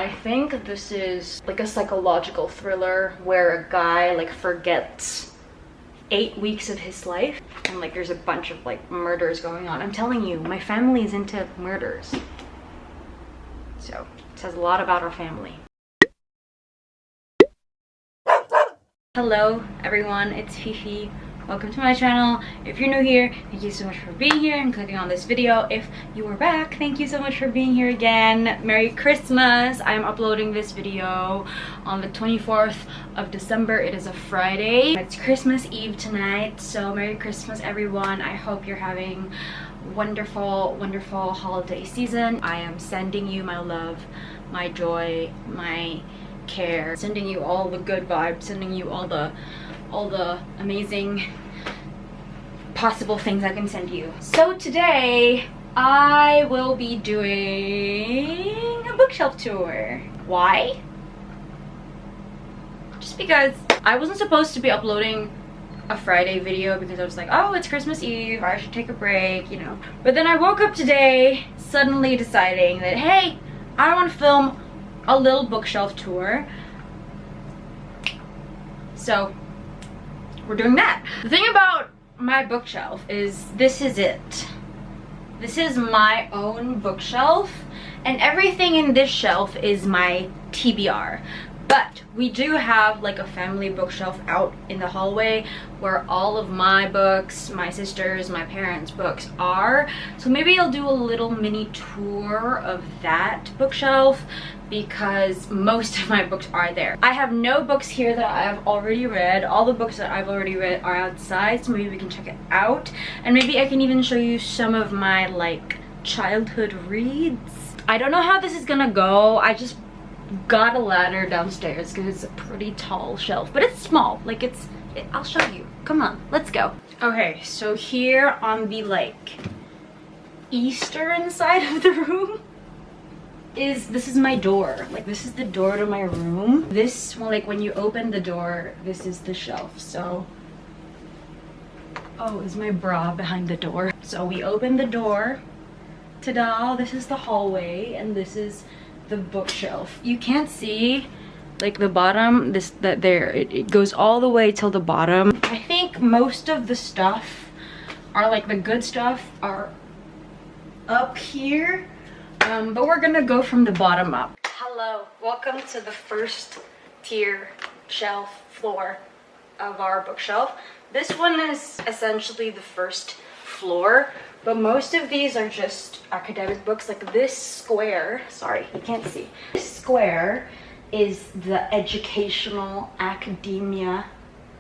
I think this is like a psychological thriller where a guy like forgets 8 weeks of his life and like there's a bunch of like murders going on. I'm telling you, my family is into murders. So it says a lot about our family. Hello everyone, it's Fifi. Welcome to my channel. If you're new here, thank you so much for being here and clicking on this video. If you are back, thank you so much for being here again. Merry Christmas. I am uploading this video on the 24th of December. It is a Friday. It's Christmas Eve tonight, so Merry Christmas everyone. I hope you're having wonderful holiday season. I am sending you my love, my joy, my care, sending you all the good vibes, sending you all the amazing possible things I can send you. So today I will be doing a bookshelf tour. Why? Just because I wasn't supposed to be uploading a Friday video because I was like, oh, it's Christmas Eve, I should take a break, you know. But then I woke up today suddenly deciding that, hey, I want to film a little bookshelf tour. So we're doing that. The thing about my bookshelf is this is it. This is my own bookshelf and everything in this shelf is my TBR. But we do have like a family bookshelf out in the hallway where all of my books, my sister's, my parents' books are. So maybe I'll do a little mini tour of that bookshelf because most of my books are there. I have no books here that I have already read. All the books that I've already read are outside, so maybe we can check it out. And maybe I can even show you some of my like childhood reads. I don't know how this is gonna go. I just got a ladder downstairs because it's a pretty tall shelf, but it's small. Like I'll show you. Come on, let's go. Okay, so here on the like eastern side of the room this is my door. Like this is the door to my room. This, well, like when you open the door, this is the shelf. So, oh, is my bra behind the door? So we open the door. Ta-da! This is the hallway, and this is the bookshelf. You can't see like the bottom. It goes all the way till the bottom. I think most of the stuff are like the good stuff are up here. But we're gonna go from the bottom up. Hello, welcome to the first tier shelf floor of our bookshelf. This one is essentially the first floor, but most of these are just academic books. Like this square, sorry, you can't see. This square is the educational academia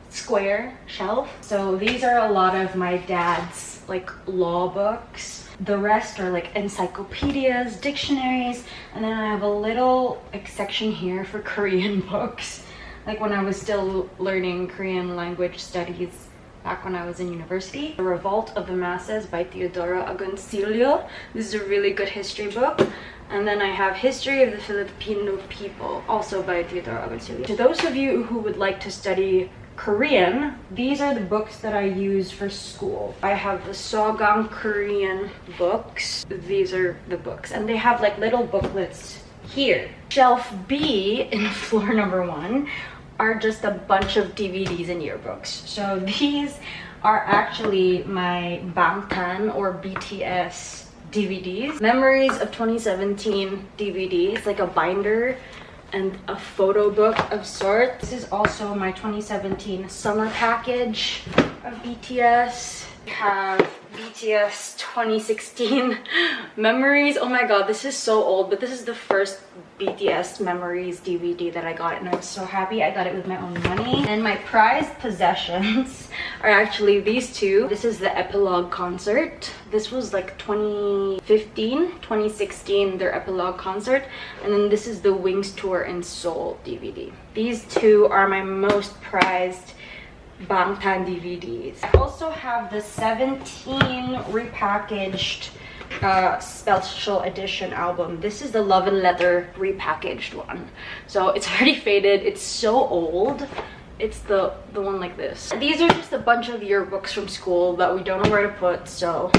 square shelf. So these are a lot of my dad's like law books. The rest are like encyclopedias, dictionaries, and then I have a little like section here for Korean books. Like when I was still learning Korean language studies back when I was in university. The Revolt of the Masses by Teodoro Agoncillo. This is a really good history book. And then I have History of the Filipino People, also by Teodoro Agoncillo. To those of you who would like to study Korean, these are the books that I use for school. I have the Sogang Korean books. These are the books, and they have like little booklets here. Shelf B in floor number 1 are just a bunch of DVDs and yearbooks. So these are actually my Bangtan or BTS DVDs. Memories of 2017 DVDs, like a binder and a photo book of sorts. This is also my 2017 summer package of BTS. We have BTS 2016 Memories. Oh my god, this is so old, but this is the first BTS Memories DVD that I got, and I'm so happy I got it with my own money. And my prized possessions are actually these two. This is the Epilogue concert. This was like 2015, 2016, their Epilogue concert. And then this is the Wings Tour in Seoul DVD. These two are my most prized Bangtan DVDs. I also have the 17 repackaged special edition album. This is the Love and Letter repackaged one. So it's already faded. It's so old. It's the one like this. These are just a bunch of yearbooks from school that we don't know where to put. So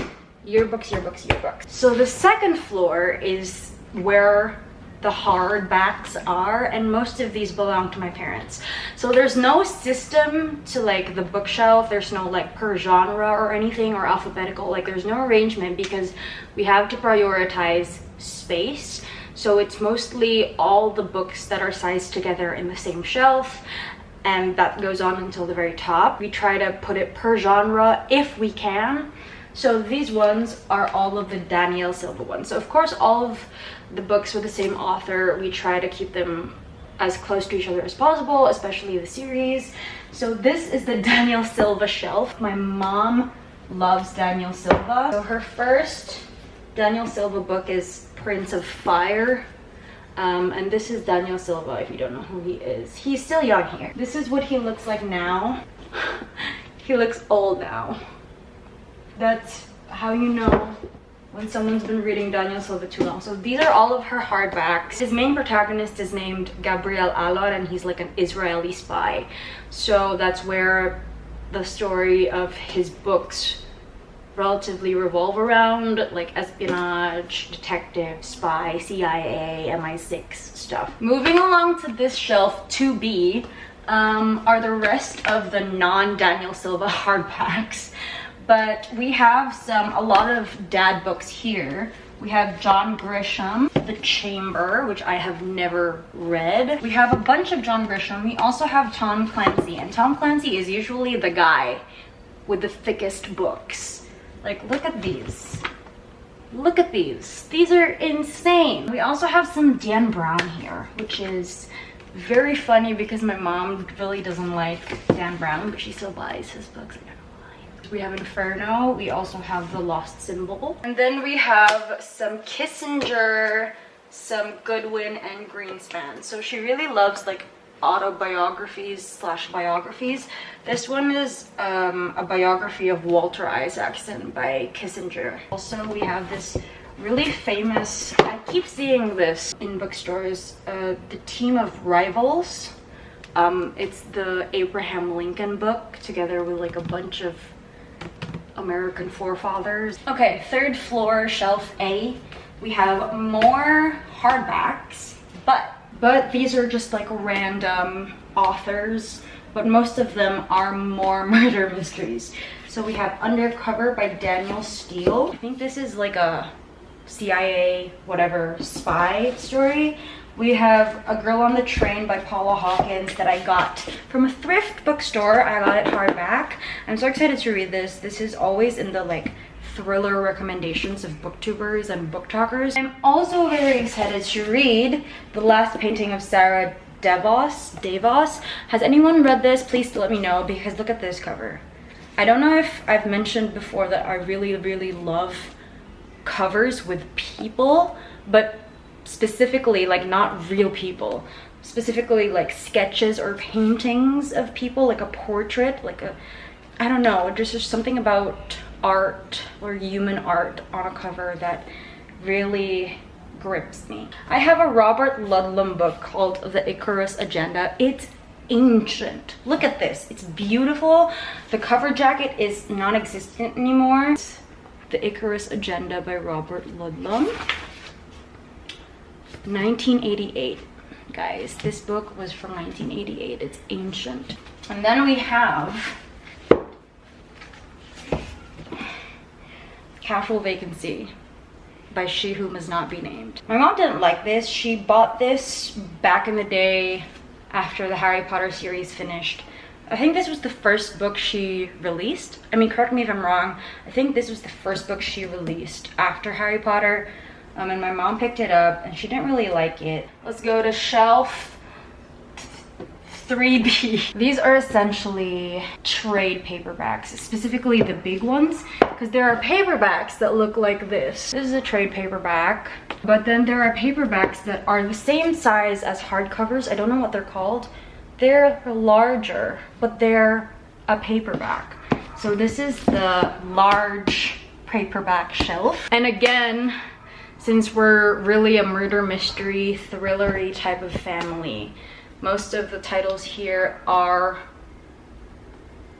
yearbooks. So the second floor is where the hardbacks are, and most of these belong to my parents. So there's no system to like the bookshelf. There's no like per genre or anything, or alphabetical. Like there's no arrangement because we have to prioritize space. So it's mostly all the books that are sized together in the same shelf, and that goes on until the very top. We try to put it per genre if we can. So these ones are all of the Daniel Silva ones. So of course all of the books with the same author, we try to keep them as close to each other as possible, especially the series. So this is the Daniel Silva shelf. My mom loves Daniel Silva. So her first Daniel Silva book is Prince of Fire. And this is Daniel Silva, if you don't know who he is. He's still young here. This is what he looks like now. He looks old now. That's how you know when someone's been reading Daniel Silva too long. So these are all of her hardbacks. His main protagonist is named Gabriel Alor, and he's like an Israeli spy. So that's where the story of his books relatively revolve around, like espionage, detective, spy, CIA, MI6 stuff. Moving along to this shelf 2B are the rest of the non-Daniel Silva hardbacks. But we have a lot of dad books here. We have John Grisham, The Chamber, which I have never read. We have a bunch of John Grisham. We also have Tom Clancy, and Tom Clancy is usually the guy with the thickest books. Like, look at these. Look at these. These are insane. We also have some Dan Brown here, which is very funny because my mom really doesn't like Dan Brown, but she still buys his books. I don't know why. We have Inferno. We also have The Lost Symbol. And then we have some Kissinger, some Goodwin, and Greenspan. So she really loves like autobiographies slash biographies. This one is a biography of Walter Isaacson by Kissinger. Also, we have this really famous, I keep seeing this in bookstores, The Team of Rivals. It's the Abraham Lincoln book together with like a bunch of American forefathers. Okay, third floor, shelf A. We have more hardbacks, but these are just like random authors, but most of them are more murder mysteries. So we have Undercover by Daniel Steele. I think this is like a CIA whatever spy story. We have A Girl on the Train by Paula Hawkins that I got from a thrift bookstore. I got it hardback. I'm so excited to read this. This is always in the like thriller recommendations of booktubers and book talkers. I'm also very excited to read The Last Painting of Sarah Devos. Has anyone read this? Please let me know, because look at this cover. I don't know if I've mentioned before that I really love covers with people, but specifically like not real people, specifically like sketches or paintings of people, like a portrait, like a, I don't know, just there's something about art or human art on a cover that really grips me. I have a Robert Ludlum book called The Icarus Agenda. It's ancient. Look at this. It's beautiful. The cover jacket is non-existent anymore. It's The Icarus Agenda by Robert Ludlum. 1988. Guys, this book was from 1988. It's ancient. And then we have Casual Vacancy by She Who Must Not Be Named. My mom didn't like this. She bought this back in the day after the Harry Potter series finished. I think this was the first book she released. I mean, correct me if I'm wrong. I think this was the first book she released after Harry Potter. And my mom picked it up and she didn't really like it. Let's go to shelf 3B. These are essentially trade paperbacks, specifically the big ones, because there are paperbacks that look like this. This is a trade paperback, but then there are paperbacks that are the same size as hardcovers. I don't know what they're called. They're larger, but they're a paperback. So this is the large paperback shelf. And again, since we're really a murder mystery, thriller-y type of family, most of the titles here are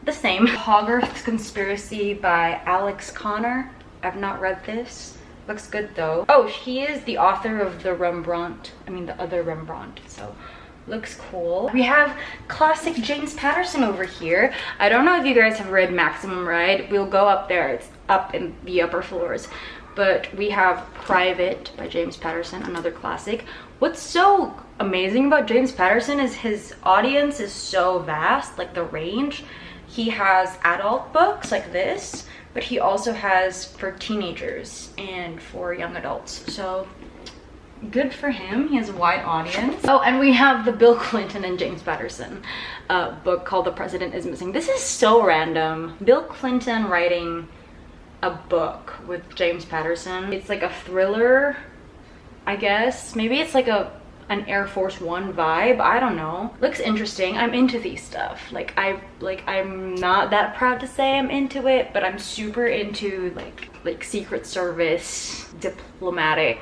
the same. Hogarth's Conspiracy by Alex Connor. I've not read this. Looks good though. Oh, he is the author of the Rembrandt, the other Rembrandt, so looks cool. We have classic James Patterson over here. I don't know if you guys have read Maximum Ride. We'll go up there. It's up in the upper floors. But we have Private by James Patterson, another classic. What's so amazing about James Patterson is his audience is so vast, like the range. He has adult books like this, but he also has for teenagers and for young adults. So good for him. He has a wide audience. Oh, and we have the Bill Clinton and James Patterson book called The President is Missing. This is so random. Bill Clinton writing a book with James Patterson. It's like a thriller, I guess. Maybe it's like an Air Force One vibe. I don't know. Looks interesting. I'm into these stuff. I'm not that proud to say I'm into it, but I'm super into like Secret Service, diplomatic,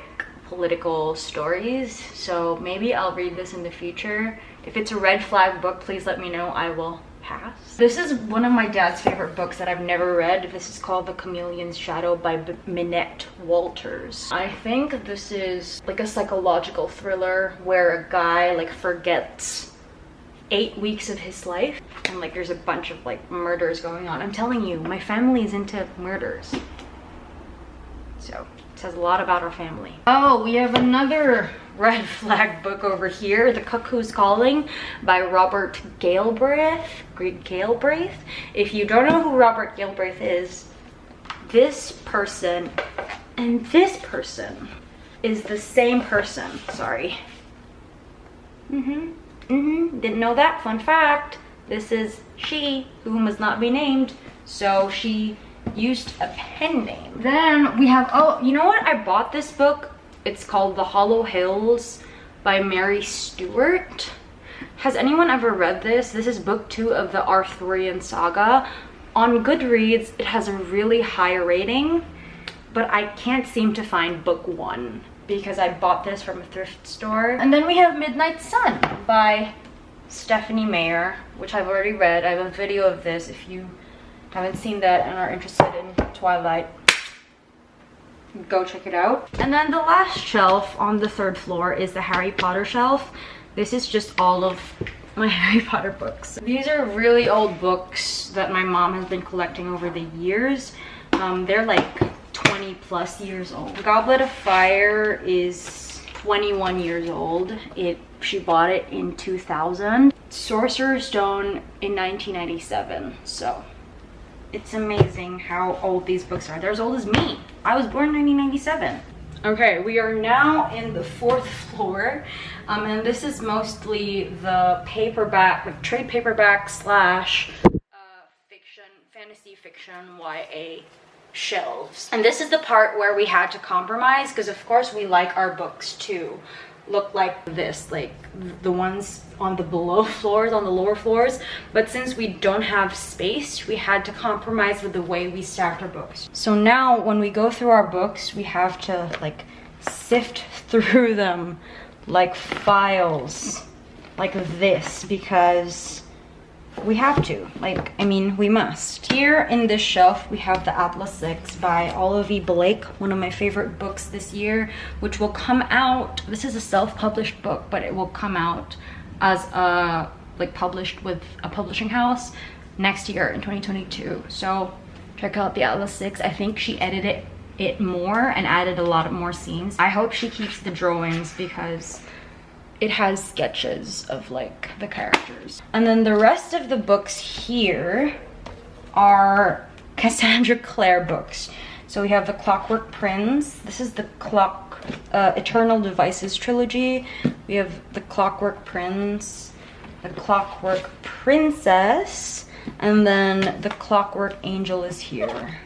political stories. So maybe I'll read this in the future. If it's a red flag book, please let me know. I will pass. This is one of my dad's favorite books that I've never read. This is called The Chameleon's Shadow by Minette Walters. I think this is like a psychological thriller where a guy like forgets 8 weeks of his life and like there's a bunch of like murders going on. I'm telling you, my family is into murders. So it says a lot about our family. Oh, we have another red flag book over here, The Cuckoo's Calling by Robert Galbraith. If you don't know who Robert Galbraith is, this person and this person is the same person. Sorry. Didn't know that. Fun fact. This is she, who must not be named. So she used a pen name. Then we have, oh, you know what? I bought this book. It's called The Hollow Hills by Mary Stewart. Has anyone ever read this? This is book 2 of the Arthurian saga. On Goodreads, it has a really high rating, but I can't seem to find book 1 because I bought this from a thrift store. And then we have Midnight Sun by Stephanie Meyer, which I've already read. I have a video of this if you haven't seen that and are interested in Twilight. Go check it out. And then the last shelf on the 3rd floor is the Harry Potter shelf. This is just all of my Harry Potter books. These are really old books that my mom has been collecting over the years. They're like 20 plus years old. The Goblet of Fire is 21 years old. She bought it in 2000. Sorcerer's Stone in 1997. So it's amazing how old these books are. They're as old as me. I was born in 1997. Okay, we are now in the 4th floor. And this is mostly the paperback, like trade paperback slash fiction, fantasy fiction, YA shelves. And this is the part where we had to compromise because of course we like our books to look like this, like the ones on the below floors, on the lower floors. But since we don't have space, we had to compromise with the way we stacked our books. So now when we go through our books, we have to like sift through them like files like this because we have to, like, I mean, we must. Here in this shelf, we have the Atlas 6 by Olivia Blake, one of my favorite books this year, which will come out, this is a self-published book, but it will come out as a, like, published with a publishing house next year in 2022. So check out the Atlas 6. I think she edited it more and added a lot more scenes. I hope she keeps the drawings because it has sketches of like the characters. And then the rest of the books here are Cassandra Clare books. So we have the Clockwork Prince. This is the Eternal Devices trilogy. We have the Clockwork Prince, the Clockwork Princess, and then the Clockwork Angel is here.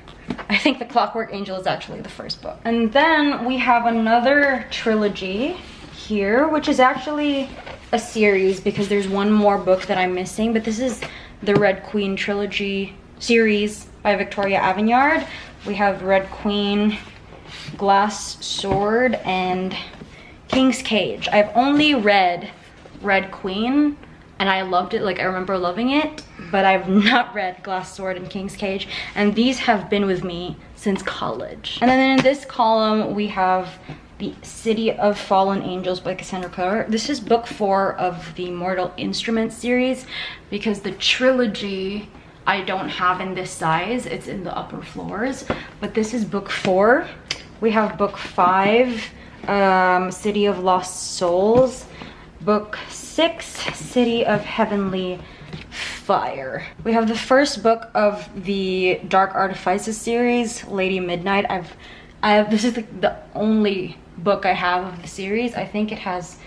I think the Clockwork Angel is actually the first book. And then we have another trilogy here, which is actually a series because there's one more book that I'm missing, but this is the Red Queen trilogy series by Victoria Aveyard. We have Red Queen, Glass Sword, and King's Cage. I've only read Red Queen, and I loved it. Like, I remember loving it, but I've not read Glass Sword and King's Cage, and these have been with me since college. And then in this column we have The City of Fallen Angels by Cassandra Clare. This is book 4 of the Mortal Instruments series, because the trilogy I don't have in this size, it's in the upper floors, but this is book 4. We have book 5, City of Lost Souls, book 6, City of Heavenly Fire. We have the first book of the Dark Artifices series, Lady Midnight. This is the only book I have of the series. I think it has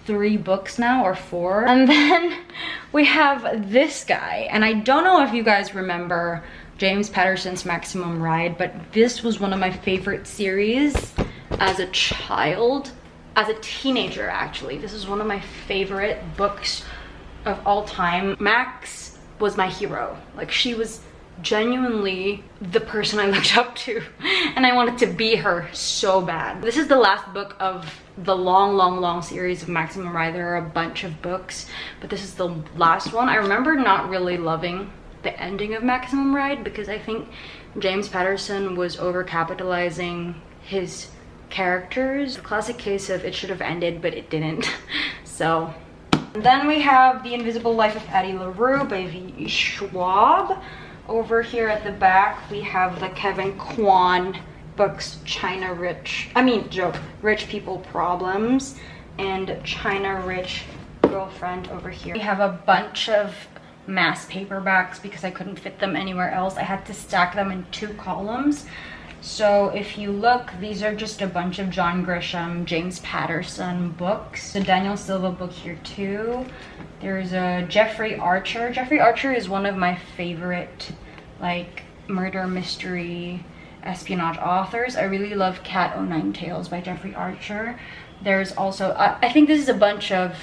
3 books now, or 4. And then we have this guy, and I don't know if you guys remember James Patterson's Maximum Ride, but this was one of my favorite series as a child, as a teenager actually. This is one of my favorite books of all time. Max was my hero. Like, she was genuinely the person I looked up to, and I wanted to be her so bad. This is the last book of the long series of Maximum Ride. There are a bunch of books, but this is the last one. I remember not really loving the ending of Maximum Ride because I think James Patterson was overcapitalizing his characters. A classic case of it should have ended, but it didn't. So then we have The Invisible Life of Addie LaRue by V. Schwab. Over here at the back, we have the Kevin Kwan books, Rich People Problems, and China Rich Girlfriend over here. We have a bunch of mass paperbacks because I couldn't fit them anywhere else. I had to stack them in 2 columns. So if you look, these are just a bunch of John Grisham, James Patterson books. The Daniel Silva book here too. There's a Jeffrey Archer. Jeffrey Archer is one of my favorite, like, murder mystery espionage authors. I really love Cat O' Nine Tails by Jeffrey Archer. There's also, I think this is a bunch of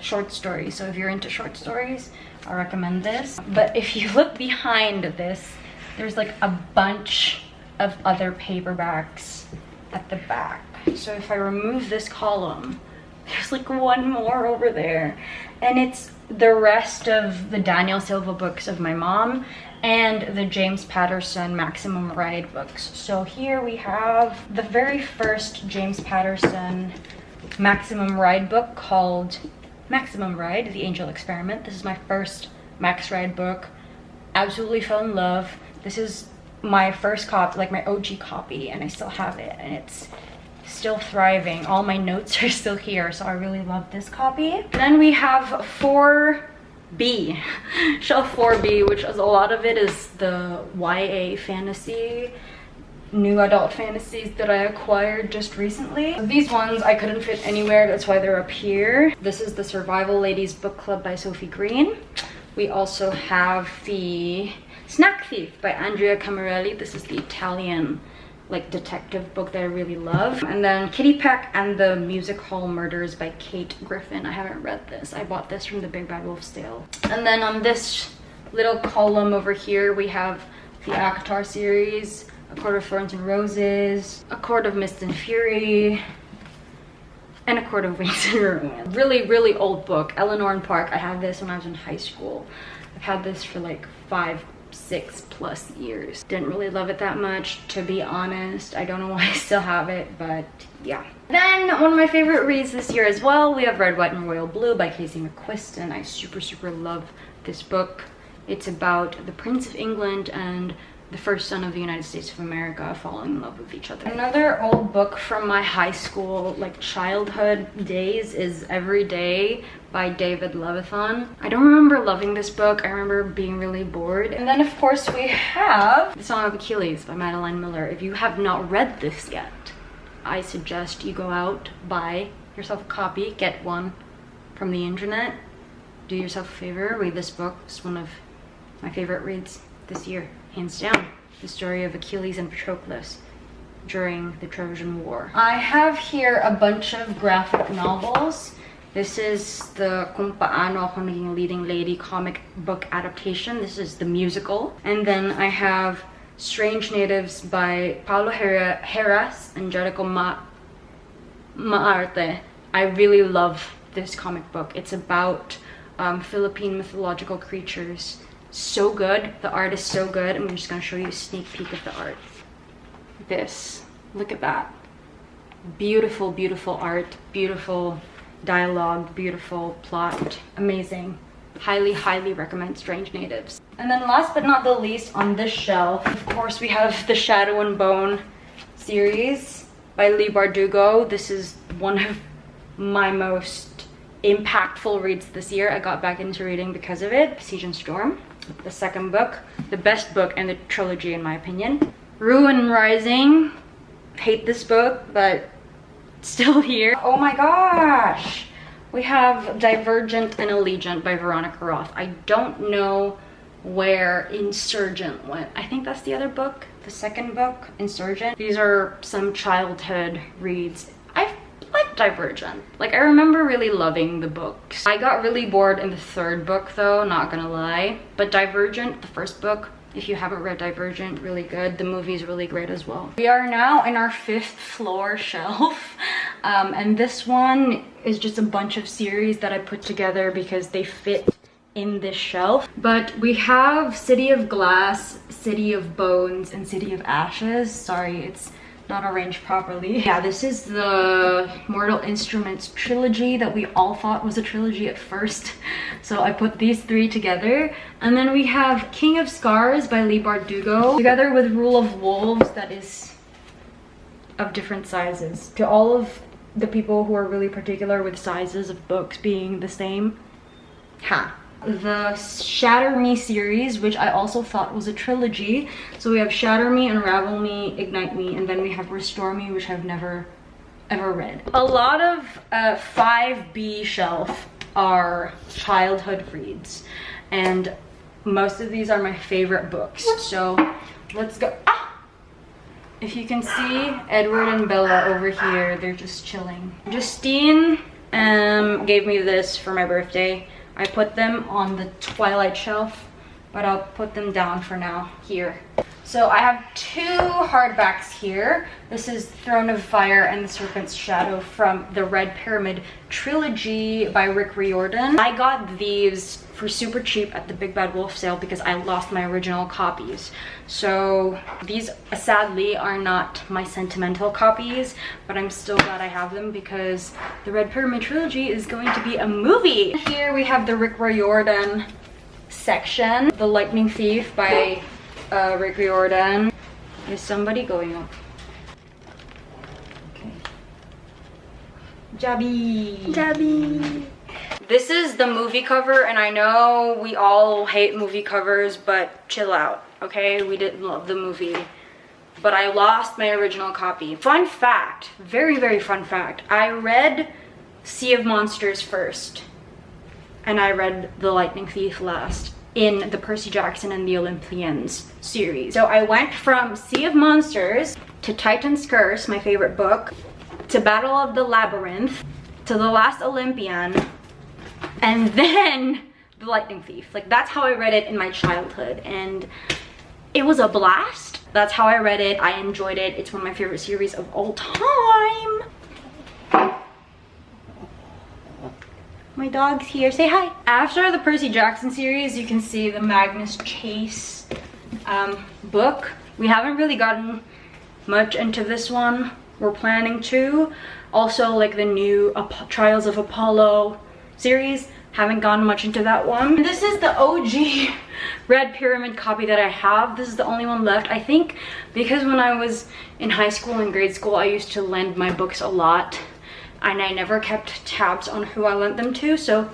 short stories. So if you're into short stories, I recommend this. But if you look behind this, there's like a bunch of other paperbacks at the back. So if I remove this column, there's like one more over there, and it's the rest of the Daniel Silva books of my mom and the James Patterson Maximum Ride books. So here we have the very first James Patterson Maximum Ride book called Maximum Ride, The Angel Experiment. This is my first Max Ride book. Absolutely fell in love. This is my first copy, like my OG copy, and I still have it, and it's still thriving. All my notes are still here, so I really love this copy. Then we have 4B, shelf 4B, which is a lot of it is the YA fantasy, new adult fantasies that I acquired just recently. So these ones I couldn't fit anywhere, that's why they're up here. This is the Survival Ladies Book Club by Sophie Green. We also have the Snack Thief by Andrea Camarelli. This is the Italian like detective book that I really love. And then Kitty Peck and the Music Hall Murders by Kate Griffin. I haven't read this. I bought this from the Big Bad Wolf sale. And then on this little column over here, we have the ACOTAR series, A Court of Thorns and Roses, A Court of Mist and Fury, and A Court of Wings and Ruin. Really old book, Eleanor and Park. I had this when I was in high school. I've had this for like 5-6+ years. Didn't really love it that much, to be honest. I don't know why I still have it, but yeah. Then one of my favorite reads this year as well, we have Red, White, and Royal Blue by Casey McQuiston. I super love this book. It's about the Prince of England and the first son of the United States of America falling in love with each other. Another old book from my high school, like childhood days, is Every Day by David Levithan. I don't remember loving this book. I remember being really bored. And then of course we have The Song of Achilles by Madeline Miller. If you have not read this yet, I suggest you go out, buy yourself a copy, get one from the internet. Do yourself a favor, read this book. It's one of my favorite reads this year, hands down. The story of Achilles and Patroclus during the Trojan War. I have here a bunch of graphic novels. This is the Kung Paano Ako Naging Leading Lady comic book adaptation. This is the musical. And then I have Strange Natives by Paulo Heras and Jericho Maarte. I really love this comic book. It's about Philippine mythological creatures. So good. The art is so good. I'm just gonna show you a sneak peek of the art. This, look at that. Beautiful, beautiful art, beautiful dialogue, beautiful plot, amazing. Highly, highly recommend Strange Natives. And then last but not the least on this shelf, of course, we have the Shadow and Bone series by Leigh Bardugo. This is one of my most impactful reads this year. I got back into reading because of it. Siege and Storm, the second book, the best book in the trilogy in my opinion. Ruin Rising, hate this book, but still here. Oh my gosh! We have Divergent and Allegiant by Veronica Roth. I don't know where Insurgent went. I think that's the other book, the second book, Insurgent. These are some childhood reads. I like Divergent. Like, I remember really loving the books. I got really bored in the third book though, not gonna lie. But Divergent, the first book, if you haven't read Divergent, really good. The movie is really great as well. We are now in our 5th floor shelf. And this one is just a bunch of series that I put together because they fit in this shelf. But we have City of Glass, City of Bones, and City of Ashes. Sorry, it's not arranged properly. Yeah, this is the Mortal Instruments trilogy that we all thought was a trilogy at first. So I put these 3 together. And then we have King of Scars by Leigh Bardugo, together with Rule of Wolves, that is of different sizes. To all of the people who are really particular with sizes of books being the same, ha. The Shatter Me series, which I also thought was a trilogy. So we have Shatter Me, Unravel Me, Ignite Me, and then we have Restore Me, which I've never ever read. A lot of 5B shelf are childhood reads, and most of these are my favorite books. So let's go. Ah! If you can see Edward and Bella over here, they're just chilling. Justine gave me this for my birthday. I put them on the Twilight shelf, but I'll put them down for now here. So I have 2 hardbacks here. This is Throne of Fire and the Serpent's Shadow from the Red Pyramid trilogy by Rick Riordan. I got these for super cheap at the Big Bad Wolf sale because I lost my original copies. So these sadly are not my sentimental copies, but I'm still glad I have them because the Red Pyramid trilogy is going to be a movie. Here we have the Rick Riordan section. The Lightning Thief by Rick Riordan. Is somebody going up? Okay. Jabby. This is the movie cover, and I know we all hate movie covers, but chill out, okay? We didn't love the movie, but I lost my original copy. Fun fact, very, very fun fact. I read Sea of Monsters first, and I read The Lightning Thief last in the Percy Jackson and the Olympians series. So I went from Sea of Monsters to Titan's Curse, my favorite book, to Battle of the Labyrinth, to The Last Olympian, and then The Lightning Thief. Like, that's how I read it in my childhood, and it was a blast. That's how I read it. I enjoyed it. It's one of my favorite series of all time. My dog's here. Say hi. After the Percy Jackson series, you can see the Magnus Chase book. We haven't really gotten much into this one. We're planning to. Also, like the new Trials of Apollo series, haven't gotten much into that one. And this is the OG Red Pyramid copy that I have. This is the only one left, I think, because when I was in high school and grade school, I used to lend my books a lot, and I never kept tabs on who I lent them to. So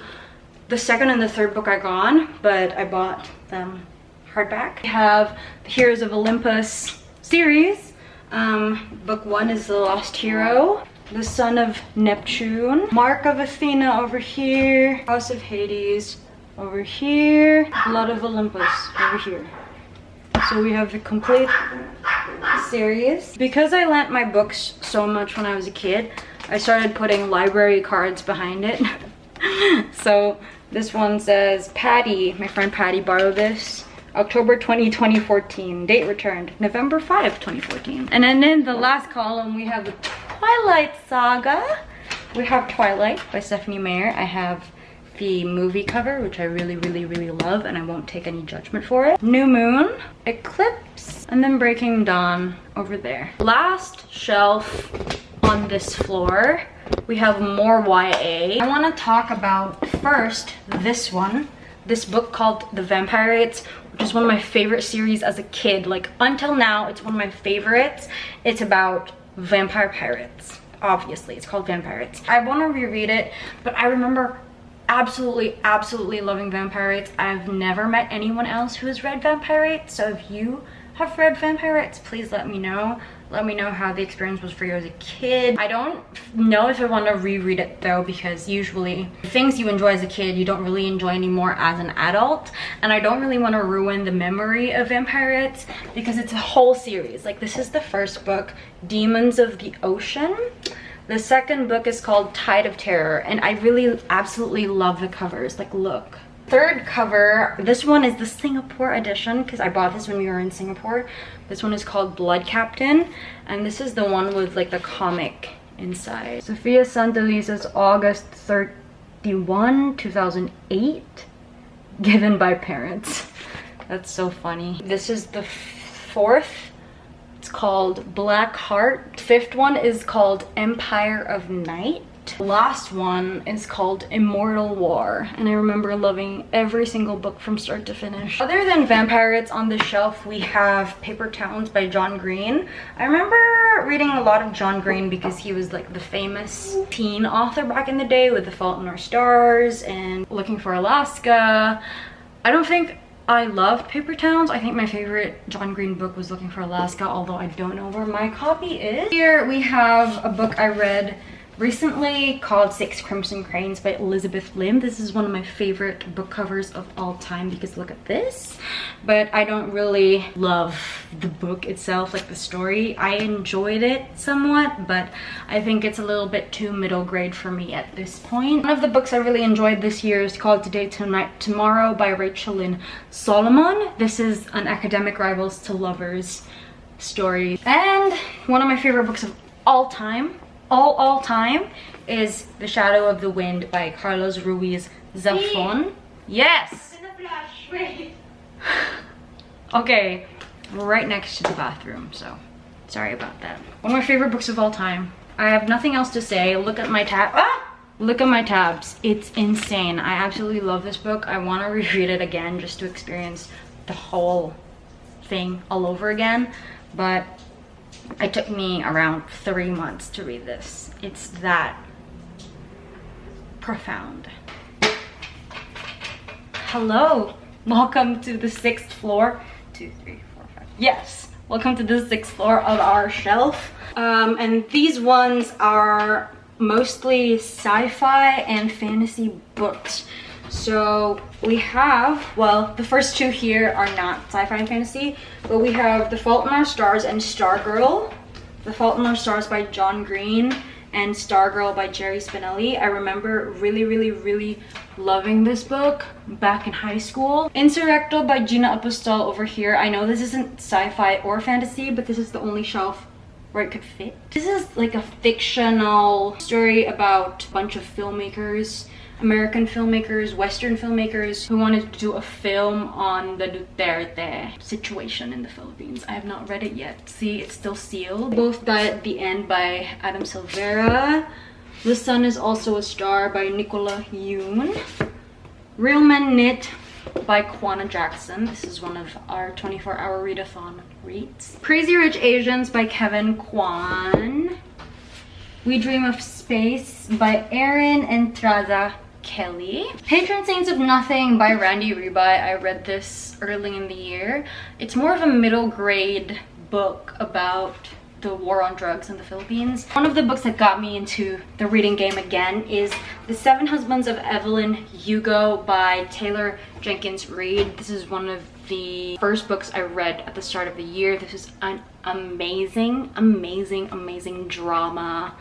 the second and the third book are gone, but I bought them hardback. We have the Heroes of Olympus series. Book 1 is The Lost Hero, The Son of Neptune, Mark of Athena over here, House of Hades over here, Blood of Olympus over here. So we have the complete series. Because I lent my books so much when I was a kid, I started putting library cards behind it. So this one says, Patty, my friend Patty borrowed this. October 20, 2014. Date returned, November 5, 2014. And then in the last column, we have the Twilight Saga. We have Twilight by Stephanie Meyer. I have the movie cover, which I really, really, really love, and I won't take any judgment for it. New Moon, Eclipse, and then Breaking Dawn over there. Last shelf on this floor, we have more YA. I want to talk about first this one, this book called The Vampirates, which is one of my favorite series as a kid. Like, until now, it's one of my favorites. It's about vampire pirates. Obviously, it's called Vampirates. I want to reread it, but I remember absolutely loving Vampirates. I've never met anyone else who has read Vampirates, so if you have read Vampirates, please let me know. Let me know how the experience was for you as a kid. I don't know if I want to reread it though, because usually things you enjoy as a kid, you don't really enjoy anymore as an adult. And I don't really want to ruin the memory of Vampirates because it's a whole series. Like, this is the first book, Demons of the Ocean. The second book is called Tide of Terror, and I really absolutely love the covers. Like, look. Third cover, this one is the Singapore edition because I bought this when we were in Singapore. This one is called Blood Captain, and this is the one with like the comic inside. Sophia Santelisa's August 31, 2008, given by parents. That's so funny. This is the fourth. It's called Black Heart. Fifth one is called Empire of Night. Last one is called Immortal War, and I remember loving every single book from start to finish. Other than Vampirates, on the shelf we have Paper Towns by John Green. I remember reading a lot of John Green because he was like the famous teen author back in the day with The Fault in Our Stars and Looking for Alaska. I don't think I loved Paper Towns. I think my favorite John Green book was Looking for Alaska, although I don't know where my copy is. Here we have a book I read recently called Six Crimson Cranes by Elizabeth Lim. This is one of my favorite book covers of all time because look at this. But I don't really love the book itself, like the story. I enjoyed it somewhat, but I think it's a little bit too middle grade for me at this point. One of the books I really enjoyed this year is called Today, Tonight, Tomorrow by Rachel Lynn Solomon. This is an academic rivals to lovers story. And one of my favorite books of all time, all time, is The Shadow of the Wind by Carlos Ruiz Zafón. Yes! Okay, right next to the bathroom, so sorry about that. One of my favorite books of all time. I have nothing else to say. Look at my tab. Look at my tabs. It's insane. I absolutely love this book. I want to reread it again just to experience the whole thing all over again, but it took me around 3 months to read this. It's that profound. Hello, welcome to the 6th floor. 2, 3, 4, 5. Yes, welcome to the 6th floor of our shelf. And these ones are mostly sci-fi and fantasy books. So we have, well, the first two here are not sci-fi and fantasy, but we have The Fault in Our Stars and Stargirl. The Fault in Our Stars by John Green and Stargirl by Jerry Spinelli. I remember really loving this book back in high school. Insurrecto by Gina Apostol over here. I know this isn't sci-fi or fantasy, but this is the only shelf where it could fit. This is like a fictional story about a bunch of filmmakers, American filmmakers, Western filmmakers who wanted to do a film on the Duterte situation in the Philippines. I have not read it yet. See, it's still sealed. Both Die at the End by Adam Silvera. The Sun is Also a Star by Nicola Yoon. Real Men Knit by Kwana Jackson. This is one of our 24-hour readathon reads. Crazy Rich Asians by Kevin Kwan. We Dream of Space by Erin Entrada Kelly. Patron Saints of Nothing by Randy Rebai. I read this early in the year. It's more of a middle grade book about the war on drugs in the Philippines. One of the books that got me into the reading game again is The Seven Husbands of Evelyn Hugo by Taylor Jenkins Reid. This is one of the first books I read at the start of the year. This is an amazing drama,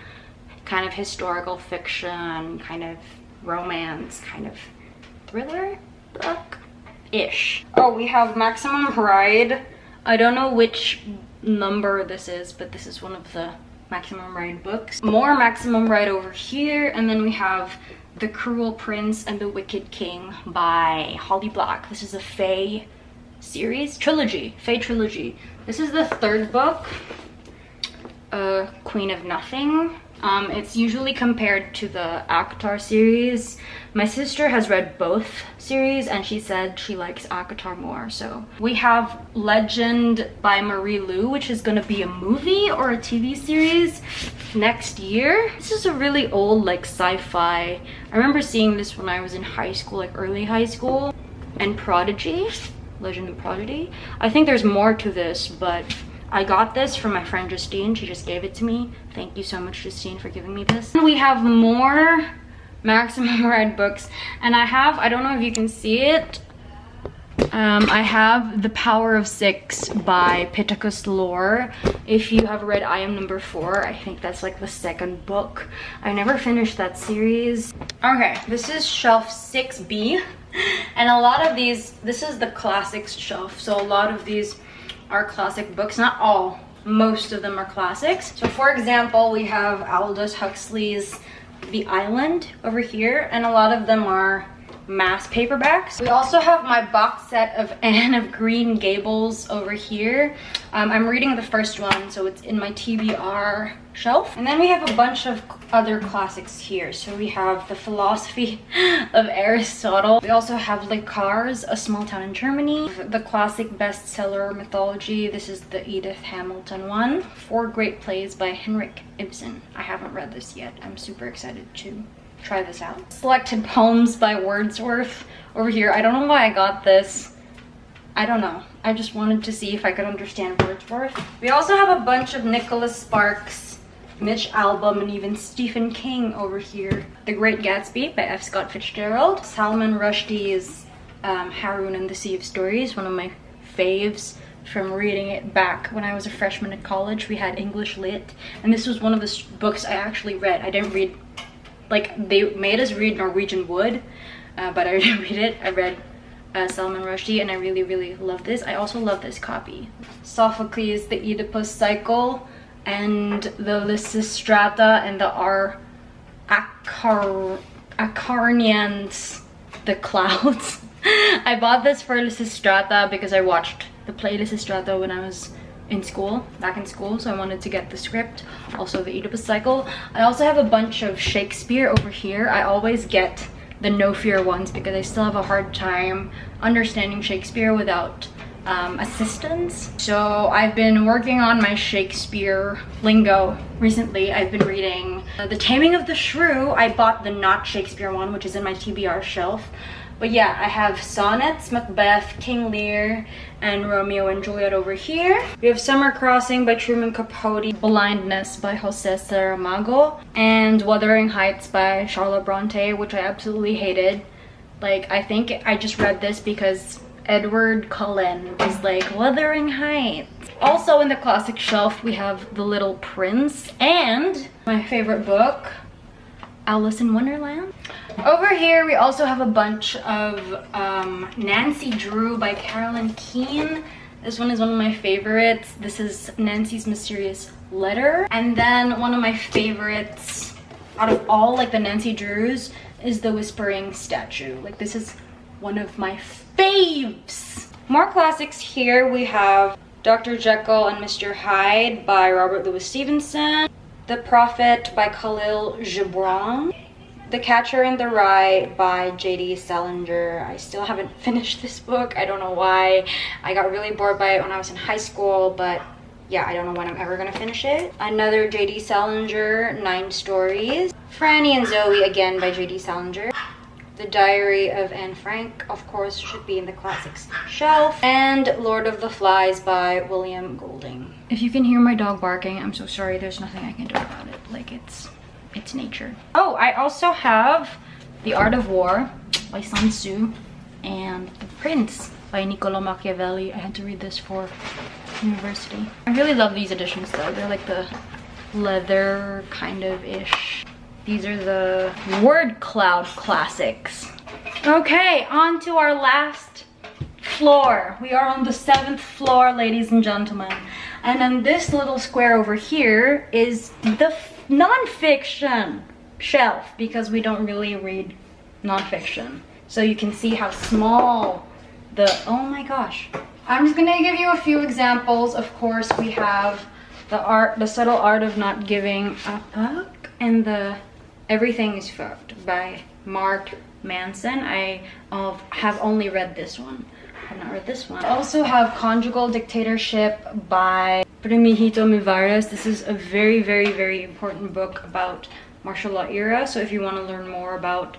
kind of historical fiction, kind of romance, kind of thriller book-ish. Oh, we have Maximum Ride. I don't know which number this is, but this is one of the Maximum Ride books. More Maximum Ride over here, and then we have The Cruel Prince and the Wicked King by Holly Black. This is a Fae series, trilogy, Fae trilogy. This is the third book, Queen of Nothing. It's usually compared to the ACOTAR series. My sister has read both series and she said she likes ACOTAR more. So we have Legend by Marie Lu, which is gonna be a movie or a TV series next year. This is a really old like sci-fi. I remember seeing this when I was in high school, like early high school. And Prodigy, Legend of Prodigy. I think there's more to this, but I got this from my friend Justine. She just gave it to me. Thank you so much, Justine, for giving me this. We have more Maximum Ride books, and I don't know if you can see it. I have The Power of Six by Pittacus Lore. If you have read I Am Number 4, I think that's like the second book. I never finished that series. Okay, this is shelf 6B, and a lot of these, this is the classics shelf, so a lot of these are classic books. Not all, most of them are classics. So for example, we have Aldous Huxley's The Island over here, and a lot of them are mass paperbacks. We also have my box set of Anne of Green Gables over here. I'm reading the first one, so it's in my TBR shelf. And then we have a bunch of other classics here. So we have The Philosophy of Aristotle. We also have Les Cars, A Small Town in Germany. The classic bestseller mythology. This is the Edith Hamilton one. Four Great Plays by Henrik Ibsen. I haven't read this yet. I'm super excited to try this out. Selected Poems by Wordsworth over here. I don't know why I got this. I don't know. I just wanted to see if I could understand Wordsworth. We also have a bunch of Nicholas Sparks, Mitch Albom, and even Stephen King over here. The Great Gatsby by F. Scott Fitzgerald. Salman Rushdie's Haroun and the Sea of Stories, one of my faves from reading it back when I was a freshman at college. We had English Lit, and this was one of the books I actually read. I didn't read, like, they made us read Norwegian Wood, but I didn't read it. I read Salman Rushdie, and I really, really love this. I also love this copy. Sophocles, The Oedipus Cycle, and the Lysistrata and the Acarnians, The Clouds. I bought this for Lysistrata because I watched the play Lysistrata when I was in school, back in school, so I wanted to get the script. Also the Oedipus Cycle. I also have a bunch of Shakespeare over here. I always get the No Fear ones because I still have a hard time understanding Shakespeare without assistance. So I've been working on my Shakespeare lingo recently. I've been reading The Taming of the Shrew. I bought the not Shakespeare one, which is in my TBR shelf. But yeah, I have Sonnets, Macbeth, King Lear, and Romeo and Juliet over here. We have Summer Crossing by Truman Capote, Blindness by Jose Saramago, and Wuthering Heights by Charlotte Bronte, which I absolutely hated. Like, I think I just read this because Edward Cullen was like, Wuthering Heights. Also in the classic shelf, we have The Little Prince and my favorite book, Alice in Wonderland. Over here, we also have a bunch of Nancy Drew by Carolyn Keene. This one is one of my favorites. This is Nancy's Mysterious Letter. And then one of my favorites out of all like the Nancy Drews is The Whispering Statue. Like, this is one of my faves. More classics here. We have Dr. Jekyll and Mr. Hyde by Robert Louis Stevenson. The Prophet by Khalil Gibran. The Catcher in the Rye by J.D. Salinger. I still haven't finished this book. I don't know why. I got really bored by it when I was in high school, but yeah, I don't know when I'm ever gonna finish it. Another J.D. Salinger, 9 Stories. Franny and Zoe, again by J.D. Salinger. The Diary of Anne Frank, of course, should be in the classics shelf. And Lord of the Flies by William Golding. If you can hear my dog barking, I'm so sorry. There's nothing I can do about it. Like, it's nature. Oh, I also have The Art of War by Sun Tzu and The Prince by Niccolo Machiavelli. I had to read this for university. I really love these editions though. They're like the leather kind of ish. These are the word cloud classics. Okay, on to our last floor. We are on the 7th floor, ladies and gentlemen. And then this little square over here is the non-fiction shelf because we don't really read nonfiction. So you can see how small oh my gosh. I'm just gonna give you a few examples. Of course, we have the Subtle Art of Not Giving a Fuck and the Everything is Fucked by Mark Manson. I have only read this one. I have not read this one. I also have Conjugal Dictatorship by Primihito Mivares. This is a very, very, very important book about martial law era. So if you want to learn more about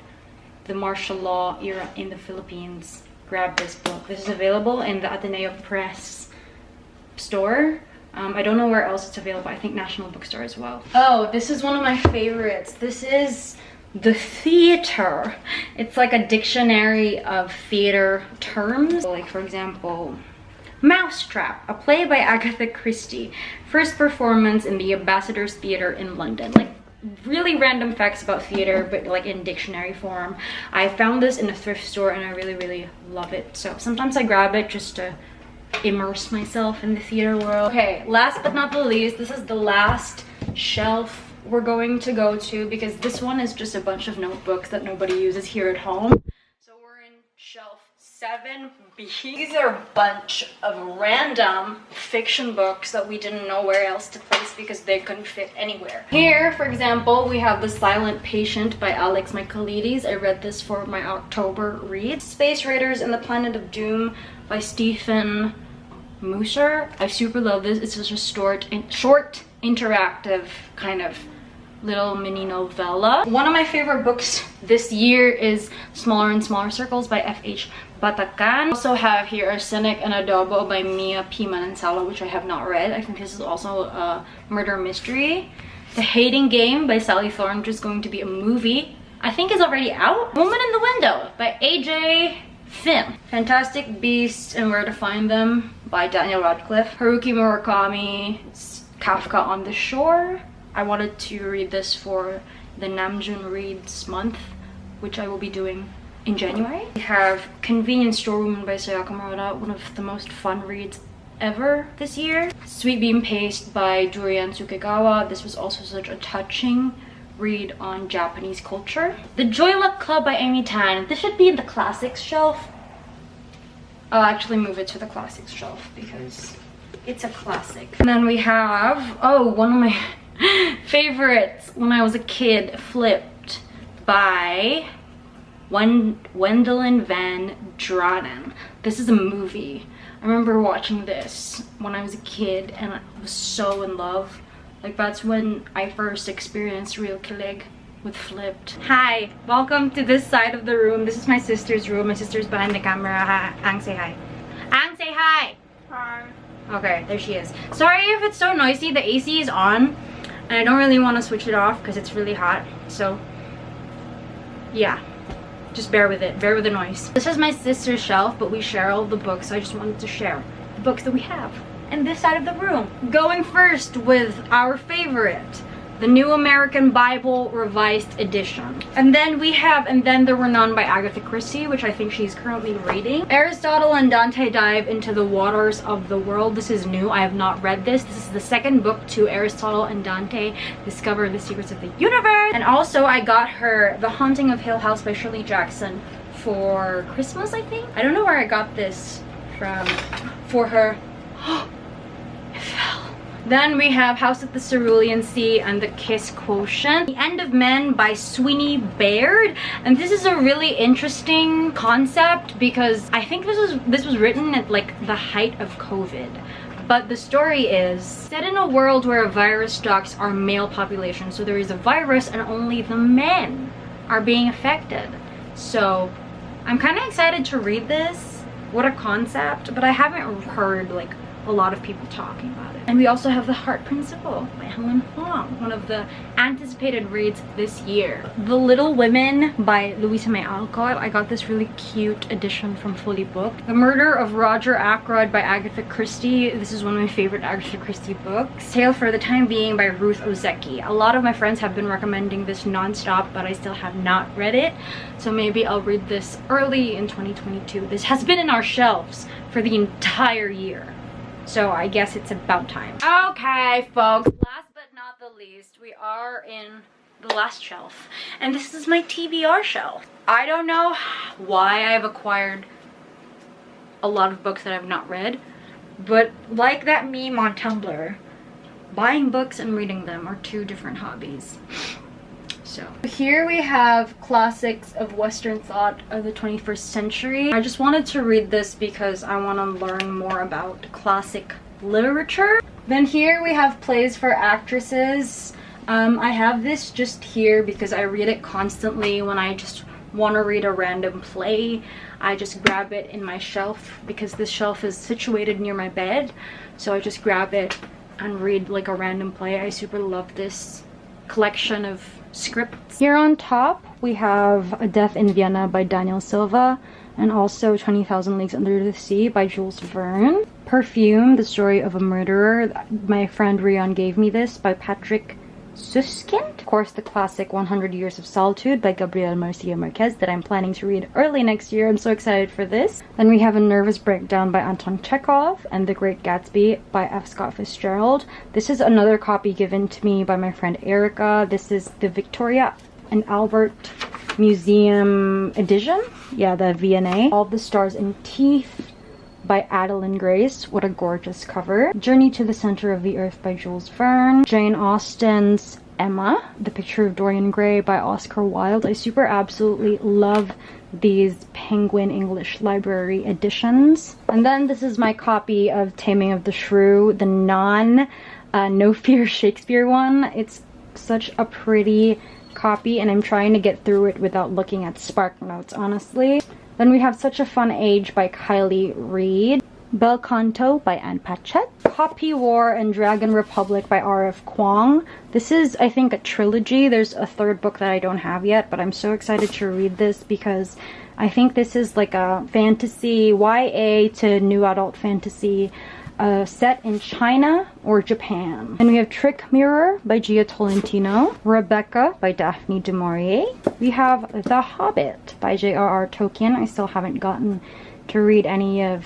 the martial law era in the Philippines, grab this book. This is available in the Ateneo Press store. I don't know where else it's available. I think National Bookstore as well. Oh, this is one of my favorites. This is The Theater. It's like a dictionary of theater terms. Like, for example, Mousetrap, a play by Agatha Christie. First performance in the Ambassador's Theatre in London. Like, really random facts about theater, but like in dictionary form. I found this in a thrift store and I really, really love it. So sometimes I grab it just to immerse myself in the theater world. Okay, last but not the least, this is the last shelf we're going to go to because this one is just a bunch of notebooks that nobody uses here at home. So we're in shelf 7B. These are a bunch of random fiction books that we didn't know where else to place because they couldn't fit anywhere. Here, for example, we have The Silent Patient by Alex Michaelides. I read this for my October read. Space Raiders and the Planet of Doom by Stephen Mooser. I super love this. It's just a short interactive kind of little mini novella. One of my favorite books this year is Smaller and Smaller Circles by F.H. Batacan. I also have here Arsenic and Adobo by Mia P. Manansala, which I have not read. I think this is also a murder mystery. The Hating Game by Sally Thorne, which is going to be a movie. I think is already out. Woman in the Window by A.J. Finn. Fantastic Beasts and Where to Find Them by Daniel Radcliffe. Haruki Murakami's Kafka on the Shore. I wanted to read this for the Namjoon Reads month, which I will be doing in January. We have Convenience Store Woman by Sayaka Murata, one of the most fun reads ever this year. Sweet Bean Paste by Durian Tsukegawa. This was also such a touching read on Japanese culture. The Joy Luck Club by Amy Tan. This should be in the classics shelf. I'll actually move it to the classics shelf because it's a classic. And then we have, oh, one of my favorites when I was a kid, Flipped by Wendelin Van Dranen. This is a movie. I remember watching this when I was a kid and I was so in love. Like, that's when I first experienced real kilig with Flipped. Hi, welcome to this side of the room. This is my sister's room. My sister's behind the camera. Ang, say hi. Ang, say hi. Hi. Okay, there she is. Sorry if it's so noisy. The AC is on and I don't really want to switch it off because it's really hot. So yeah, just bear with it. Bear with the noise. This is my sister's shelf, but we share all the books. So I just wanted to share the books that we have. And this side of the room. Going first with our favorite, the New American Bible Revised Edition. And then we have And Then There Were None by Agatha Christie, which I think she's currently reading. Aristotle and Dante Dive into the Waters of the World. This is new. I have not read this. This is the second book to Aristotle and Dante Discover the Secrets of the Universe. And also I got her The Haunting of Hill House by Shirley Jackson for Christmas, I think. I don't know where I got this from for her. It fell. Then we have House at the Cerulean Sea and The Kiss Quotient. The End of Men by Sweeney Baird. And this is a really interesting concept because I think this was written at like the height of COVID. But the story is set in a world where a virus stalks our male population. So there is a virus and only the men are being affected. So I'm kind of excited to read this. What a concept. But I haven't heard like a lot of people talking about it. And we also have The Heart Principle by Helen Huang, one of the anticipated reads this year. The Little Women by Louisa May Alcott. I got this really cute edition from Fully Booked. The Murder of Roger Ackroyd by Agatha Christie. This is one of my favorite Agatha Christie books. Tale for the Time Being by Ruth Ozeki. A lot of my friends have been recommending this non-stop, but I still have not read it. So maybe I'll read this early in 2022. This has been in our shelves for the entire year. So I guess it's about time. Okay, folks, last but not the least, we are in the last shelf. And this is my TBR shelf. I don't know why I've acquired a lot of books that I've not read, but like that meme on Tumblr, buying books and reading them are two different hobbies. So here we have classics of Western thought of the 21st century. I just wanted to read this because I want to learn more about classic literature. Then here we have plays for actresses. I have this just here because I read it constantly when I just want to read a random play. I just grab it in my shelf because this shelf is situated near my bed, so I just grab it and read like a random play. I super love this collection of scripts. Here on top we have A Death in Vienna by Daniel Silva, and also 20,000 Leagues Under the Sea by Jules Verne. Perfume, The Story of a Murderer, my friend Rion gave me this, by Patrick Suskind. Of course, the classic 100 Years of Solitude by Gabriel Garcia Marquez that I'm planning to read early next year. I'm so excited for this. Then we have A Nervous Breakdown by Anton Chekhov and The Great Gatsby by F. Scott Fitzgerald. This is another copy given to me by my friend Erica. This is the Victoria and Albert Museum edition. Yeah, the V&A. All the Stars in Teeth by Adeline Grace. What a gorgeous cover. Journey to the Center of the Earth by Jules Verne. Jane Austen's Emma, The Picture of Dorian Gray by Oscar Wilde. I super absolutely love these Penguin English Library editions. And then this is my copy of Taming of the Shrew, the No Fear Shakespeare one. It's such a pretty copy and I'm trying to get through it without looking at Spark Notes, honestly. Then we have Such a Fun Age by Kylie Reid. Bel Canto by Anne Patchett. Poppy War and Dragon Republic by R.F. Kuang. This is, I think, a trilogy. There's a third book that I don't have yet, but I'm so excited to read this because I think this is like a fantasy, YA to new adult fantasy set in China or Japan. And we have Trick Mirror by Gia Tolentino. Rebecca by Daphne du Maurier. We have The Hobbit by J.R.R. Tolkien. I still haven't gotten to read any of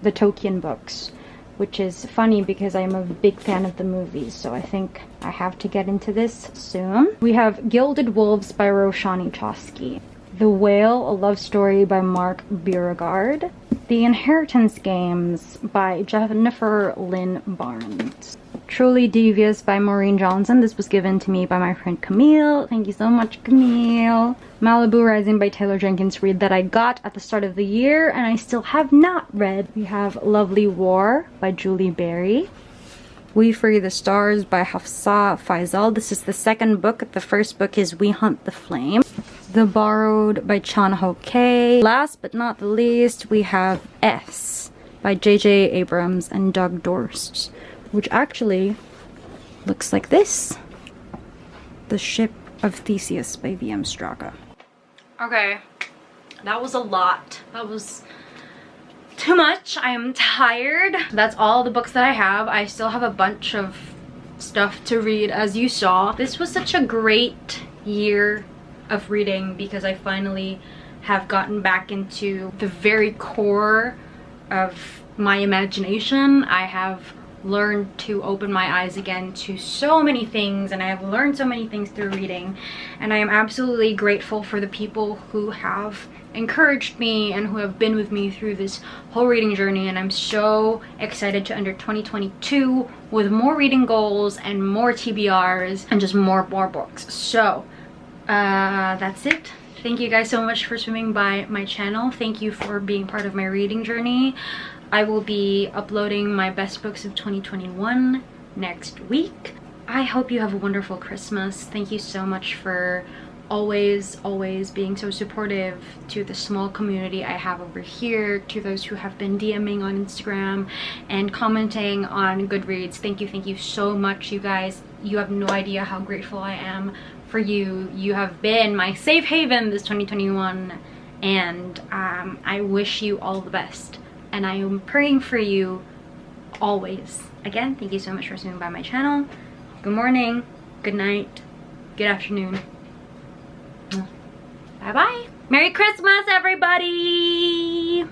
the Tolkien books, which is funny because I'm a big fan of the movies, so I think I have to get into this soon. We have Gilded Wolves by Roshani Chosky. The Whale, a love story by Mark Beauregard. The Inheritance Games by Jennifer Lynn Barnes. Truly Devious by Maureen Johnson. This was given to me by my friend Camille. Thank you so much, Camille. Malibu Rising by Taylor Jenkins Reid that I got at the start of the year and I still have not read. We have Lovely War by Julie Berry. We Free the Stars by Hafsa Faisal. This is the second book. The first book is We Hunt the Flame. The Borrowed by Chan Ho Kei. Last but not the least, we have S by J.J. Abrams and Doug Dorst, which actually looks like this. The Ship of Theseus by V.M. Straga. Okay, that was a lot. That was too much. I am tired. That's all the books that I have. I still have a bunch of stuff to read, as you saw. This was such a great year of reading because I finally have gotten back into the very core of my imagination. I have learned to open my eyes again to so many things, and I have learned so many things through reading, and I am absolutely grateful for the people who have encouraged me and who have been with me through this whole reading journey. And I'm so excited to enter 2022 with more reading goals and more TBRs and just more books. So that's it. Thank you guys so much for swimming by my channel. Thank you for being part of my reading journey. I will be uploading my best books of 2021 next week. I hope you have a wonderful Christmas. Thank you so much for always being so supportive to the small community I have over here, to those who have been DMing on Instagram and commenting on Goodreads. Thank you so much, you guys. You have no idea how grateful I am for you. You have been my safe haven this 2021, and I wish you all the best, and I am praying for you always. Again, thank you so much for swinging by my channel. Good morning, good night, good afternoon. Bye bye. Merry Christmas, everybody.